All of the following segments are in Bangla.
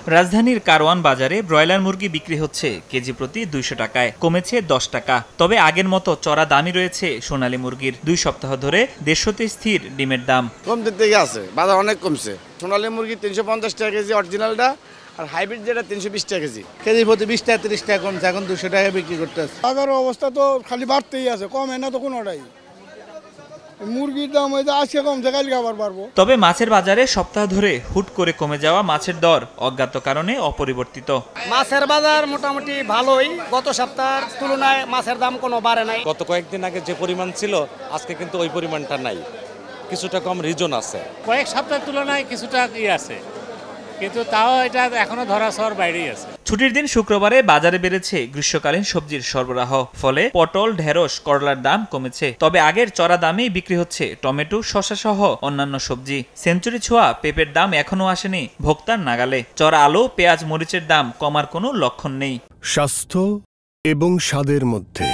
রাজধানীর কারওয়ান বাজারে ব্রয়লার মুরগি বিক্রি হচ্ছে কেজি প্রতি 200 টাকায়, কমেছে 10 টাকা। তবে আগের মতো চড়া দামই রয়েছে সোনালী মুরগির। 2 সপ্তাহ ধরে 150তে স্থির ডিমের দাম। কমতে থেকে আছে, বাজার অনেক কমছে। সোনালী মুরগি 350 টাকা কেজি অরিজিনালটা, আর হাইব্রিড যেটা 320 টাকা কেজি। কেজি প্রতি 20 টাকা 30 টাকা কমছে, এখন 200 টাকা বিক্রি করতেছে। বাজারের অবস্থা তো খালি বাড়তেই আছে, কমে না তো কোনোটাই। মুরগির দাম হয়তো আজকে কমছে, কালকে আবার বাড়বো। তবে মাছের বাজারে সপ্তাহ ধরে হুট করে কমে যাওয়া মাছের দর অজ্ঞাত কারণে অপরিবর্তিত। মাছের বাজার মোটামুটি ভালোই, গত সপ্তাহের তুলনায় মাছের দাম কোনো বাড়ে নাই। গত কয়েকদিন আগে যে পরিমাণ ছিল আজকে কিন্তু ওই পরিমাণটা নাই, কিছুটা কম রিজন আছে। কয়েক সপ্তাহের তুলনায় কিছুটা আছে, কিন্তু তাও এটা এখনো ধরাছোঁয়ার বাইরেই আছে। ছুটির দিন শুক্রবারে বাজারে বেড়েছে গ্রীষ্মকালীন সবজির সরবরাহ। ফলে পটল, ঢেঁড়স, করলার দাম কমেছে। তবে আগের চড়া দামেই বিক্রি হচ্ছে টমেটো, শসা সহ অন্যান্য সবজি। সেঞ্চুরি ছোঁয়া পেঁপের দাম এখনো আসেনি ভোক্তার নাগালে। চড়া আলু, পেঁয়াজ, মরিচের দাম কমার কোনো লক্ষণ নেই। স্বাস্থ্য এবং স্বাদের মধ্যে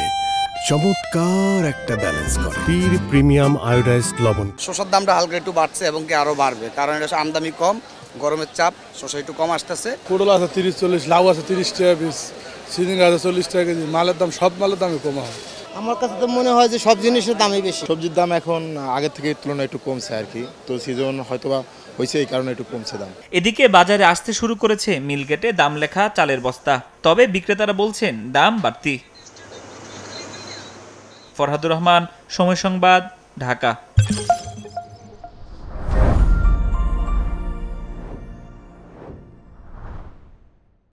চমৎকার একটা ব্যালেন্স করে পীর প্রিমিয়াম আয়োডাইজড লবণ। শসার দামটা হালকা একটু বাড়ছে এবং কি আরো বাড়বে, কারণ এটা আমদানি কম, গরমের চাপ, শসা একটু কম আসতেছে। পটল আছে 30-40, লাউ আছে 30 টাকা পিস, সিজিং আছে 40 টাকা কেজি। মালের দাম, সব মালের দামই কমা হয়। আমার কাছে তো মনে হয় যে সব জিনিসের দামই বেশি। সবজির দাম এখন আগের থেকে তুলনায় একটু কমছে আর কি, তো সিজন হয়তোবা হয়েছে, এই কারণে একটু কমছে দাম। এদিকে বাজারে আসতে শুরু করেছে মিলগেটে দাম লেখা চালের বস্তা। তবে বিক্রেতারা বলছেন দাম বাড়তি। ফরহাদুর রহমান, সময় সংবাদ, ঢাকা।